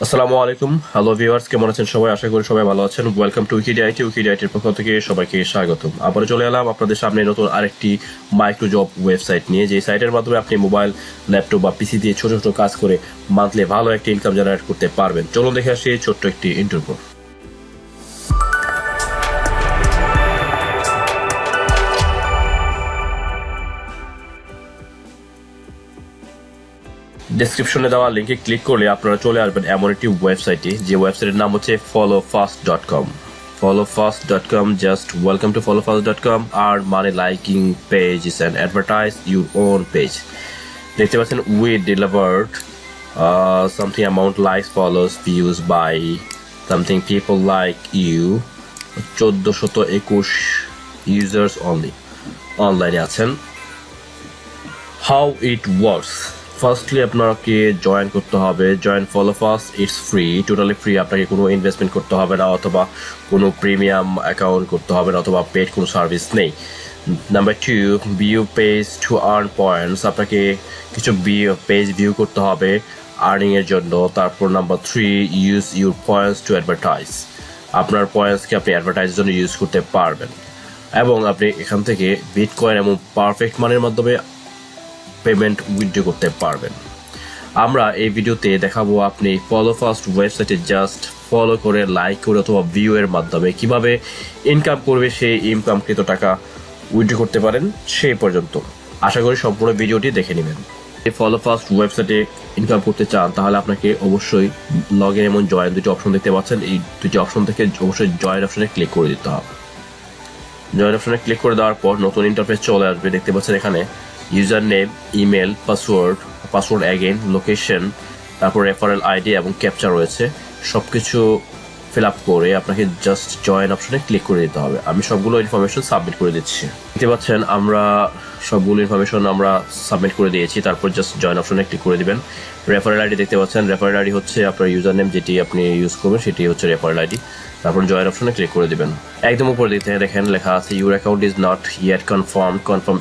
আসসালামু আলাইকুম, hello viewers, কেমন আছেন সবাই? আশা করি সবাই ভালো আছেন। ওয়েলকাম টু উইকিডিয়ার পক্ষ থেকে সবাইকে স্বাগতম। আবার চলে এলাম আপনাদের সামনে নতুন আরেকটি মাইক্রো জব ওয়েবসাইট নিয়ে, যে সাইটের মাধ্যমে আপনি মোবাইল, ল্যাপটপ বা পিসি দিয়ে ছোট ছোট কাজ করে মান্থলি ভালো একটা ইনকাম জেনারেট করতে পারবেন। চলুন দেখে আসি ছোট্ট একটি ইন্টারভিউ। ডেসক্রিপশনে দেওয়া লিঙ্কে ক্লিক করলে আপনারা চলে আসবেন এমন একটি ওয়েবসাইটে, যে ওয়েবসাইটের নাম হচ্ছে followfast.com. followfast.com, just welcome to followfast.com. Earn money liking pages and advertise your own page. দেখতে পাচ্ছেন we delivered something amount likes, follows, views by something people like you. 1421 users only অনলাইনে আছেন। How it works: ফার্স্টলি আপনাকে join করতে হবে। Join follow fast, it's free, totally free. আপনাকে কোনো investment করতে হবে না, অথবা কোনো প্রিমিয়াম অ্যাকাউন্ট করতে হবে না, অথবা পেড কোনো সার্ভিস নেই। Number 2, view page to earn points, আপনাকে কিছু পেজ ভিউ করতে হবে আর্নিংয়ের জন্য। তারপর number 3, use your points two advertise, আপনার পয়েন্টসকে আপনি অ্যাডভার্টাইজের জন্য ইউজ করতে পারবেন, এবং আপনি এখান থেকে বিটকয়েন এবং পারফেক্ট মানির মাধ্যমে পেমেন্ট উইথড্র করতে পারবেন। আমরা এই ভিডিওতে দেখাবো আপনি ফলোফাস্ট ওয়েবসাইটে জাস্ট ফলো করে, লাইক করে অথবা ভিউ এর মাধ্যমে কিভাবে ইনকাম করবে, সেই ইনকামকৃত টাকা উইথড্র করতে পারেন সেই পর্যন্ত। আশা করি সম্পূর্ণ ভিডিওটি দেখে নেবেন। এই ফলোফাস্ট ওয়েবসাইটে ইনকাম করতে চান তাহলে আপনাকে অবশ্যই লগ ইন এবং জয়েন দুটি অপশন দেখতে পাচ্ছেন। এই দুটি অপশন থেকে অবশ্যই জয়েন অপশনে ক্লিক করে দিতে হবে। জয়েন অপশনে ক্লিক করে দেওয়ার পর নতুন ইন্টারফেস চলে আসবে। দেখতে পাচ্ছেন এখানে user name, email, password again, location, তারপর রেফারেল আইডি এবং ক্যাপচা রয়েছে। সব কিছু ফিল আপ করে আপনাকে জাস্ট জয়েন অপশনে ক্লিক করে দিতে হবে। আমি সবগুলো ইনফরমেশন সাবমিট করে দিচ্ছি। দেখতে পাচ্ছেন আমরা সবগুলো ইনফরমেশন আমরা সাবমিট করে দিয়েছি। তারপর জাস্ট জয়েন অপশনে ক্লিক করে দিবেন। রেফারেল আইডি দেখতে পাচ্ছেন, রেফারেল আইডি হচ্ছে আপনার ইউজার নেম, যেটি আপনি ইউজ করবেন সেটি হচ্ছে রেফারেল আইডি। তারপর জয়েন অপশনে ক্লিক করে দিবেন। একদম উপরে দিকে দেখেন লেখা আছে your account is not yet confirm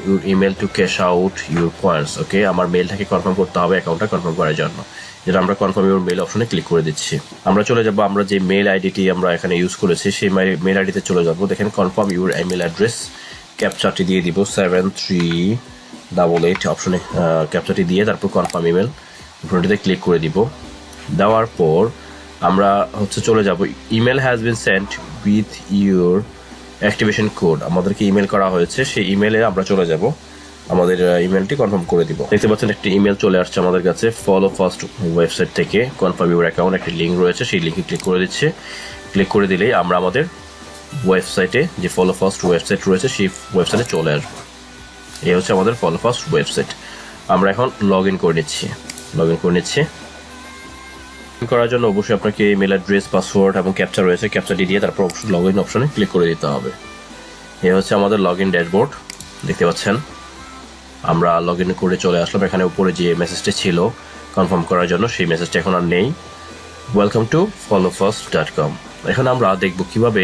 your email to cash out your points. Okay, আমার মেলটাকে কনফার্ম করতে হবে অ্যাকাউন্টটা কনফার্ম করার জন্য, যেটা আমরা কনফার্ম ইউর মেল অপশনে ক্লিক করে দিচ্ছি। আমরা চলে যাব, আমরা যে মেল আইডিটি আমরা এখানে ইউজ করেছি সেই মেল আইডিতে চলে যাব। দেখেন কনফার্ম ইউর ইমেল অ্যাড্রেস, ক্যাপচাটি দিয়ে দিব 7388 অপশনে, ক্যাপচাটি দিয়ে তারপর কনফার্ম ইমেল অপশনটিতে ক্লিক করে দিব। দেওয়ার পর আমরা চলে যাব, email has been sent with your activation code, আমাদেরকে ইমেল করা হয়েছে, সেই ইমেলে আমরা চলে যাব, আমাদের ইমেলটি কনফার্ম করে দিব। দেখতে পাচ্ছেন একটি ইমেল চলে আসছে আমাদের কাছে ফলো ফাস্ট ওয়েবসাইট থেকে। কনফার্ম ইউর অ্যাকাউন্ট একটি লিঙ্ক রয়েছে, সেই লিঙ্কে ক্লিক করে দিচ্ছে। ক্লিক করে দিলেই আমরা আমাদের ওয়েবসাইটে, যে ফলো ফাস্ট ওয়েবসাইট রয়েছে সেই ওয়েবসাইটে চলে আসবো। এই হচ্ছে আমাদের ফলো ফাস্ট ওয়েবসাইট। আমরা এখন লগ ইন করে নিচ্ছি। করার জন্য অবশ্যই আপনাকে ইমেল অ্যাড্রেস, পাসওয়ার্ড এবং ক্যাপচা রয়েছে, ক্যাপচাটি দিয়ে তারপর অবশ্যই লগ ইন অপশনে ক্লিক করে দিতে হবে। এই হচ্ছে আমাদের লগ ইন ড্যাশবোর্ড। দেখতে পাচ্ছেন আমরা লগ ইন করে চলে আসলাম। এখানে উপরে যে মেসেজটি ছিল কনফার্ম করার জন্য, সেই মেসেজটা এখন আর নেই। Welcome to followfast.com। এখন আমরা দেখব কিভাবে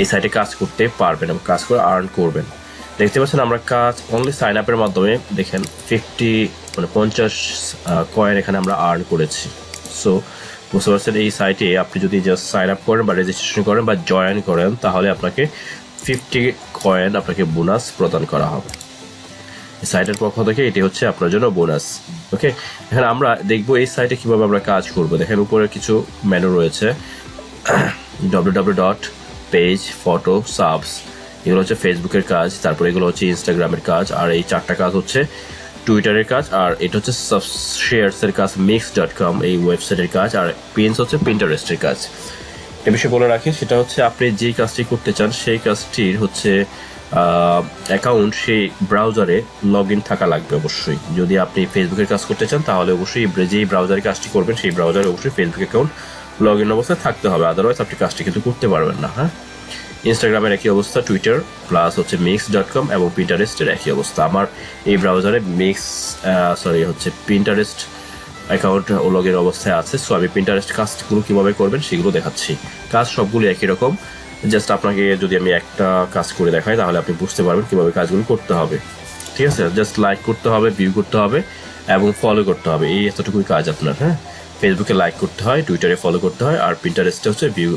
এই সাইটে কাজ করতে পারবেন এবং কাজ করে আর্ন করবেন। দেখতে পাচ্ছেন আমরা কাজ অনলি সাইন আপের মাধ্যমে দেখেন 50 কয়েন এখানে আমরা আর্ন করেছি। সো বুঝতে পারছেন এই সাইটে আপনি যদি জাস্ট সাইন আপ করেন বা রেজিস্ট্রেশন করেন বা জয়েন করেন তাহলে আপনাকে 50 কয়েন আপনাকে বোনাস প্রদান করা হবে এই সাইটের পক্ষ থেকে। এটি হচ্ছে আপনার জন্য বোনাস। ওকে, এখানে আমরা দেখবো এই সাইটে কিভাবে আমরা কাজ করবো। দেখেন উপরে কিছু মেনু রয়েছে, www.page, ফটো, সাবস, এগুলো হচ্ছে ফেসবুকের কাজ। তারপর এগুলো হচ্ছে ইনস্টাগ্রামের কাজ, আর এই 4টা কাজ হচ্ছে টুইটারের কাজ, আর এটা হচ্ছে শেয়ারসের কাজ mix.com এই ওয়েবসাইটের কাজ, আর পিনস হচ্ছে পিন্টারেস্টের কাজ। এ বিষয়ে বলে রাখি, সেটা হচ্ছে আপনি যেই কাজটি করতে চান সেই কাজটির হচ্ছে অ্যাকাউন্ট সেই ব্রাউজারে লগ ইন থাকা লাগবে অবশ্যই। যদি আপনি ফেসবুকের কাজ করতে চান তাহলে অবশ্যই যেই ব্রাউজারে কাজটি করবেন সেই ব্রাউজারে অবশ্যই ফেসবুক অ্যাকাউন্ট লগ ইন অবস্থায় থাকতে হবে, আদারওয়াইজ আপনি কাজটি কিন্তু করতে পারবেন না। হ্যাঁ, ইনস্টাগ্রামের একই অবস্থা, টুইটার প্লাস হচ্ছে mix.com এবং পিন্টারেস্টের একই অবস্থা। আমার এই ব্রাউজারে পিন্টারেস্ট অ্যাকাউন্ট লগ ইন অবস্থায় আছে। সো আমি পিন্টারেস্ট কাজগুলো কীভাবে করবেন সেগুলো দেখাচ্ছি। কাজ সবগুলো একই রকম, জাস্ট আপনাকে যদি আমি একটা কাজ করে দেখাই তাহলে আপনি বুঝতে পারবেন কীভাবে কাজগুলো করতে হবে। ঠিক আছে, জাস্ট লাইক করতে হবে, ভিউ করতে হবে এবং ফলো করতে হবে, এই এতটুকুই কাজ আপনার। হ্যাঁ, ফেসবুকে লাইক করতে হয়, টুইটারে ফলো করতে হয়, আর পিন্টারেস্টে হচ্ছে ভিউ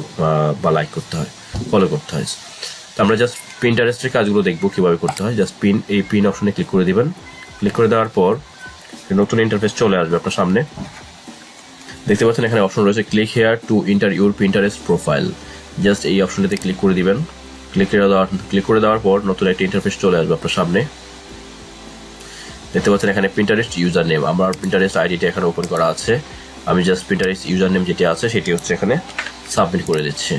বা লাইক করতে হয়, ফলো করতে হয়। তো আমরা জাস্ট পিন্টারেস্টের কাজগুলো দেখবো কীভাবে করতে হয়। জাস্ট এই পিন অপশনে ক্লিক করে দিবেন। ক্লিক করে দেওয়ার পর নতুন ইন্টারফেস চলে আসবে আপনার সামনে। দেখতে পাচ্ছেন এখানে অপশন রয়েছে click here to enter your Pinterest profile. Just এই অপশনটিতে ক্লিক করে দিবেন। ক্লিক করে দেওয়ার পর নতুন একটা ইন্টারফেস চলে আসবে আপনার সামনে। দেখতে পাচ্ছেন এখানে পিন্টারেস্ট ইউজার নেম, আমার পিন্টারেস্ট আইডিটা এখানে ওপেন করা আছে। আমি জাস্ট পিন্টারেস্ট ইউজার নেম যেটি আছে সেটি হচ্ছে এখানে সাবমিট করে দিচ্ছি।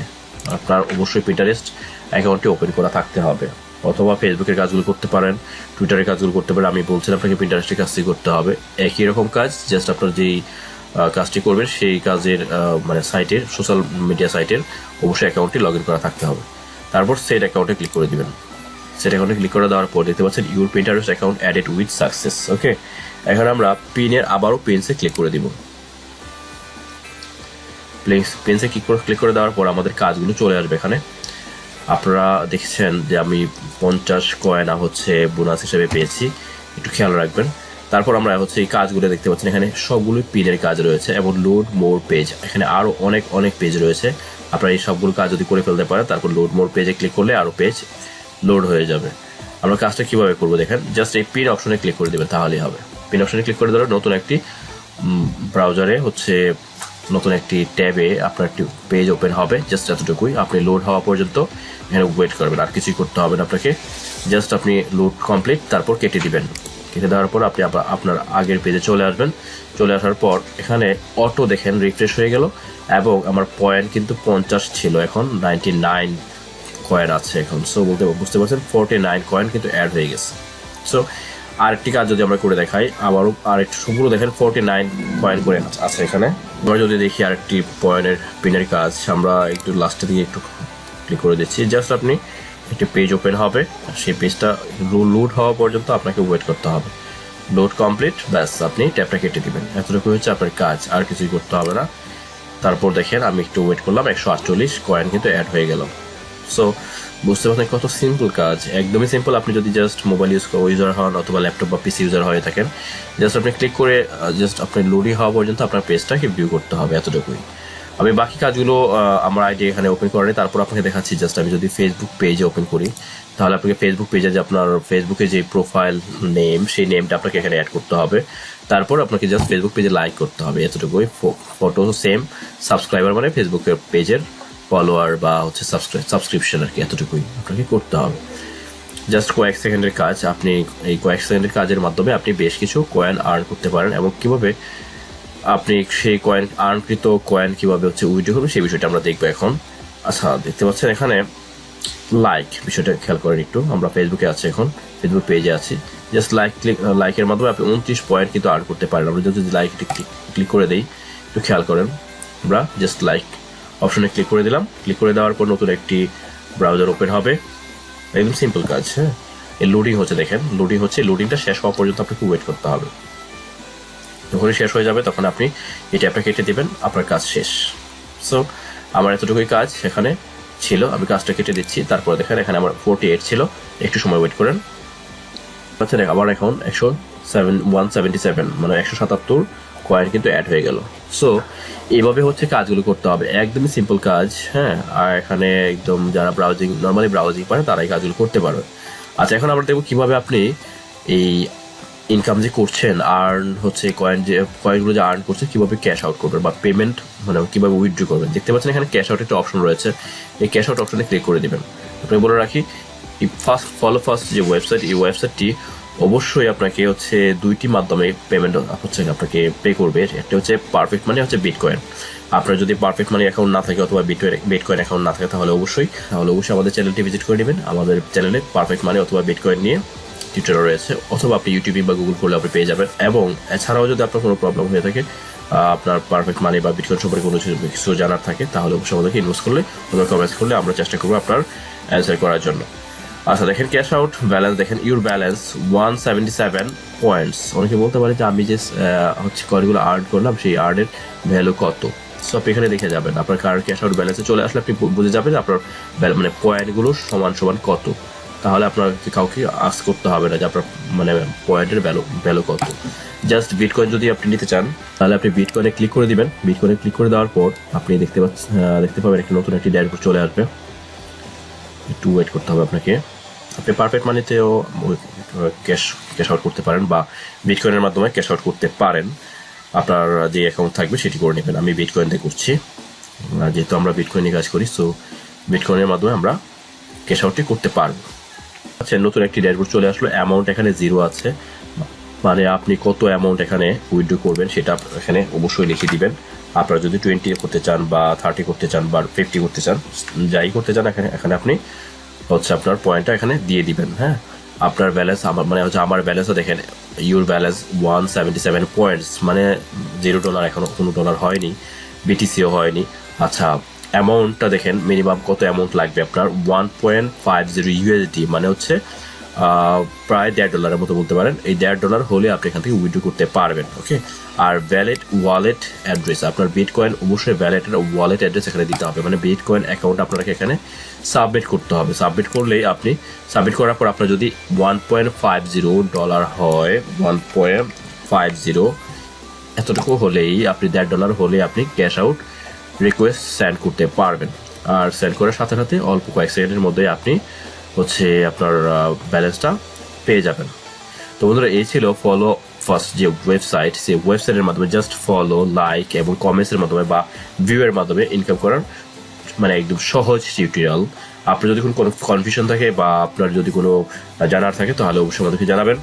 আপনার অবশ্যই পিন্টারেস্ট অ্যাকাউন্টটি ওপেন করা থাকতে হবে, অথবা ফেসবুকের কাজগুলো করতে পারেন, টুইটারের কাজগুলো করতে পারেন। আমি বলছিলাম আপনাকে পিন্টারেস্টের কাজটি করতে হবে, একই রকম কাজ। জাস্ট আপনার যেই কাজটি করবেন সেই কাজের মানে সাইটের, সোশ্যাল মিডিয়া সাইটের অবশ্যই অ্যাকাউন্টটি লগ ইন করা থাকতে হবে। তারপর সেট অ্যাকাউন্টে ক্লিক করে দিবেন। সেট অ্যাকাউন্টে ক্লিক করে দেওয়ার পর দেখতে পাচ্ছেন your Pinterest account added with success. Okay, এখন আমরা পিনের আবারও পিনসে ক্লিক করে দিব। পিনসে ক্লিক করে দেওয়ার পর আমাদের কাজগুলো চলে আসবে এখানে। আপনারা দেখছেন যে আমি 50 কয়েন হচ্ছে বোনাস হিসেবে পেয়েছি, একটু খেয়াল রাখবেন। তারপর আমরা হচ্ছে এই কাজগুলো দেখতে পাচ্ছেন এখানে সবগুলো পিনের কাজ রয়েছে, এবং লোড মোর পেজ, এখানে আরও অনেক পেজ রয়েছে। আপনারা এই সবগুলো কাজ যদি করে ফেলতে পারেন, তারপর লোড মোর পেজে ক্লিক করলে আরও পেজ লোড হয়ে যাবে। আমরা কাজটা কীভাবে করবো দেখেন, জাস্ট এই পিন অপশনে ক্লিক করে দেবেন, তাহলেই হবে। পিন অপশনে ক্লিক করে দিলে নতুন একটি ব্রাউজারে হচ্ছে নতুন একটি ট্যাবে আপনার একটি পেজ ওপেন হবে। জাস্ট এতটুকুই, আপনি লোড হওয়া পর্যন্ত এখানে ওয়েট করবেন, আর কিছুই করতে হবে না আপনাকে। জাস্ট আপনি লোড কমপ্লিট, তারপর কেটে দিবেন। কেটে দেওয়ার পর আপনি আপনার আগের পেজে চলে আসবেন। চলে আসার পর এখানে অটো দেখেন রিফ্রেশ হয়ে গেল, এবং আমার পয়েন্ট কিন্তু 50 ছিল, এখন 99 কয়েন আছে এখন। সো বুঝতে পারছেন 49 কয়েন কিন্তু অ্যাড হয়ে গেছে। সো আরেকটি কাজ যদি আমরা করে দেখাই, আবারও আরেকটু সবগুলো দেখেন 49 পয়েন্ট করে আছে এখানে। আমরা যদি দেখি আরেকটি পিনের কাজ, আমরা একটু লাস্টের দিকে একটু ক্লিক করে দিচ্ছি। জাস্ট আপনি একটি পেজ ওপেন হবে, সেই পেজটা লোড হওয়া পর্যন্ত আপনাকে ওয়েট করতে হবে। লোড কমপ্লিট, ব্যাস আপনি ট্যাপটা কেটে দিবেন। এতটুকু হচ্ছে আপনার কাজ, আর কিছুই করতে হবে না। তারপর দেখেন আমি একটু ওয়েট করলাম, 148 কয়েন কিন্তু অ্যাড হয়ে গেল। সো বুঝতে পারছেন কত সিম্পল কাজ, একদমই সিম্পল। আপনি যদি জাস্ট মোবাইল ইউজার হন অথবা ল্যাপটপ বা পিসি ইউজার হয়ে থাকেন, জাস্ট আপনি ক্লিক করে জাস্ট আপনি লোডিং হওয়া পর্যন্ত আপনার পেজটাকে ভিউ করতে হবে, এতটুকুই। আমি বাকি কাজগুলো আমার আইডি এখানে ওপেন করে তারপর আপনাকে দেখাচ্ছি। জাস্ট আমি যদি ফেসবুক পেজে ওপেন করি, তাহলে আপনাকে ফেসবুক পেজে যে আপনার ফেসবুকে যে প্রোফাইল নেম, সেই নেমটা আপনাকে এখানে অ্যাড করতে হবে। তারপর আপনাকে জাস্ট ফেসবুক পেজে লাইক করতে হবে, এতটুকুই। ফটো সেম, সাবস্ক্রাইবার মানে ফেসবুকের পেজের ফলোয়ার বা হচ্ছে সাবস্ক্রিপশন আর কি, এতটুকুই আপনাকে করতে হবে। জাস্ট কয়েক সেকেন্ডের কাজ। আপনি এই কয়েক সেকেন্ডের কাজের মাধ্যমে আপনি বেশ কিছু কয়েন আর্ন করতে পারেন, এবং কীভাবে আপনি সেই আর্নকৃত কয়েন কীভাবে হচ্ছে উইথড্র করবেন সেই বিষয়টা আমরা দেখবো এখন। আচ্ছা, দেখতে পাচ্ছেন এখানে লাইক বিষয়টা খেয়াল করেন একটু। আমরা ফেসবুকে আছি এখন, ফেসবুক পেজে আছি। জাস্ট লাইকের মাধ্যমে আপনি 29 পয়েন্ট কিন্তু আর্ন করতে পারেন। আমরা যদি লাইক ক্লিক করে দিই, একটু খেয়াল করেন, আমরা জাস্ট লাইক অপশনে ক্লিক করে দিলাম। ক্লিক করে দেওয়ার পর নতুন একটি ব্রাউজার ওপেন হবে। একদম সিম্পল কাজ। হ্যাঁ, এই লোডিং হচ্ছে, দেখেন লোডিং হচ্ছে। লোডিংটা শেষ হওয়া পর্যন্ত আপনাকে ওয়েট করতে হবে। যখনই শেষ হয়ে যাবে তখন আপনি এই ট্যাপটা কেটে দেবেন, আপনার কাজ শেষ। সো আমার এতটুকুই কাজ এখানে ছিল, আমি কাজটা কেটে দিচ্ছি। তারপরে দেখেন এখানে আমার 48 ছিল, একটু সময় ওয়েট করেন। আচ্ছা, আবার এখন 177 মানে 177 কয়েন কিন্তু অ্যাড হয়ে গেল। সো এইভাবে হচ্ছে কাজগুলো করতে হবে, একদমই সিম্পল কাজ। হ্যাঁ, আর এখানে একদম যারা নর্মালি ব্রাউজিং পারে তারা এই কাজগুলো করতে পারবে। আচ্ছা, এখন আমরা দেখবো কীভাবে আপনি এই ইনকাম যে করছেন, আর্ন হচ্ছে কয়েনগুলো যে আর্ন করছে, কীভাবে ক্যাশ আউট করবেন বা পেমেন্ট মানে কীভাবে উইথড্র করবেন। দেখতে পাচ্ছেন এখানে ক্যাশ আউট একটা অপশন রয়েছে, এই ক্যাশ আউট অপশনে ক্লিক করে দেবেন। আপনি বলে রাখি, এই followfast যে ওয়েবসাইট, এই ওয়েবসাইটটি অবশ্যই আপনাকে হচ্ছে দুইটি মাধ্যমে পেমেন্ট হচ্ছে আপনাকে পে করবে। একটা হচ্ছে পারফেক্ট মানি, হচ্ছে বিটকয়েন। আপনার যদি পারফেক্ট মানি অ্যাকাউন্ট না থাকে অথবা বিটকয়েন অ্যাকাউন্ট না থাকে, তাহলে অবশ্যই আমাদের চ্যানেলটি ভিজিট করে নেবেন। আমাদের চ্যানেলে পারফেক্ট মানি অথবা বিটকয়েন নিয়ে টিউটোরিয়াল রয়েছে, অথবা আপনি ইউটিউবে বা গুগল করলে আপনি পেয়ে যাবেন। এবং এছাড়াও যদি আপনার কোনো প্রবলেম হয়ে থাকে, আপনার পারফেক্ট মানি বা বিটকয়েন সম্পর্কে কোনো কিছু জানার থাকে, তাহলে অবশ্যই আমাদেরকে ইনভেস্ট করলে অথবা কমেন্টস করলে আমরা চেষ্টা করবো আপনার অ্যান্সার করার জন্য। আচ্ছা, দেখেন ক্যাশ আউট ব্যালেন্স, দেখেন ইউর ব্যালেন্স 177 পয়েন্টস। অনেকে বলতে পারে যে আমি যে হচ্ছে কয়েনগুলো আর্ন করলাম, সেই আর্নের ভ্যালু কত। সো আপনি এখানে দেখে যাবেন, আপনার কারেন্ট ক্যাশ আউট ব্যালেন্সে চলে আসলে আপনি বুঝে যাবেন আপনার মানে পয়েন্টগুলো সমান কত। তাহলে আপনাকে কাউকে আস্ক করতে হবে না যে আপনার মানে পয়েন্টের ভ্যালু কত। জাস্ট বিটকয়েন যদি আপনি নিতে চান তাহলে আপনি বিটকয়েনে ক্লিক করে দিবেন। বিটকয়েনে ক্লিক করে দেওয়ার পর আপনি দেখতে পাবেন একটা নতুন একটি ড্যাশবোর্ড চলে আসবে। একটু ওয়েট করতে হবে আপনাকে। আপনি পারফেক্ট মানিতেও ক্যাশ আউট করতে পারেন বা বিটকয়েনের মাধ্যমে ক্যাশ আউট করতে পারেন। আপনার যে অ্যাকাউন্ট থাকবে সেটি করে নেবেন। আমি বিটকয়েন দিয়ে করছি, যেহেতু আমরা বিটকয়েনে কাজ করি, সো বিটকয়েনের মাধ্যমে আমরা ক্যাশ আউটটি করতে পারবো। আচ্ছা, নতুন একটি ড্যাশবোর্ড চলে আসলো। অ্যামাউন্ট এখানে 0 আছে, মানে আপনি কত অ্যামাউন্ট এখানে উইথড্র করবেন সেটা এখানে অবশ্যই লিখে দিবেন। আপনারা যদি 20 করতে চান বা 30 করতে চান বা 50 করতে চান, যাই করতে চান এখানে আপনি হচ্ছে আপনার পয়েন্টটা এখানে দিয়ে দিবেন। হ্যাঁ, আপনার ব্যালেন্স আমার ব্যালেন্সও দেখেন, ইউর ব্যালেন্স 177 পয়েন্টস, মানে $0 এখনো কোনো ডলার হয়নি, বিটিসিও হয়নি। আচ্ছা, অ্যামাউন্টটা দেখেন মিনিমাম কত অ্যামাউন্ট লাগবে আপনার, 1.50 USD, মানে হচ্ছে প্রায় $1.50 মতো বলতে পারেন। এই $1.50 হলে আপনি এখান থেকে উইথড্র করতে পারবেন। ওকে, আর ওয়ালেট অ্যাড্রেস, আপনার বিটকয়েন অবশ্যই ওয়ালেট অ্যাড্রেস এখানে দিতে হবে, মানে বিটকয়েন অ্যাকাউন্ট আপনাকে এখানে সাবমিট করতে হবে। সাবমিট করলেই আপনি সাবমিট করার পর আপনার যদি $1.50 হয়, 1.50 এতটুকু হলেই আপনি $1.50 হলে আপনি ক্যাশ আউট রিকোয়েস্ট সেন্ড করতে পারবেন। আর সেন্ড করার সাথে সাথে অল্প কয়েক সেকেন্ডের মধ্যে আপনি হচ্ছে আপনার ব্যালেন্সটা পেয়ে যাবেন। তো বন্ধুরা, এই ছিল ফলো ফার্স্ট যে ওয়েবসাইট, সেই ওয়েবসাইটের মাধ্যমে জাস্ট ফলো, লাইক এবং কমেন্টসের মাধ্যমে বা ভিউয়ের মাধ্যমে ইনকাম করার মানে একদম সহজ টিউটোরিয়াল। আপনার যদি কোনো কনফিউশন থাকে বা আপনার যদি কোনো জানার থাকে তাহলে অবশ্যই আমাদেরকে জানাবেন।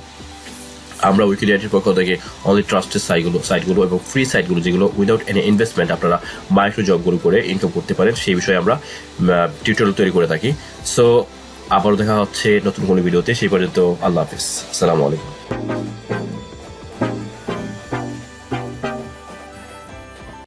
আমরা উইকিডিয়ার পক্ষ থেকে অনলি ট্রাস্টেড সাইটগুলো এবং ফ্রি সাইটগুলো যেগুলো উইদাউট এনি ইনভেস্টমেন্ট আপনারা মাইক্রো জবগুলো করে ইনকাম করতে পারেন, সেই বিষয়ে আমরা টিউটোরিয়াল তৈরি করে থাকি। সো আবারও দেখা হচ্ছে নতুন কোনো ভিডিওতে, সেই পর্যন্ত আল্লাহ হাফিজ, আসসালামু আলাইকুম।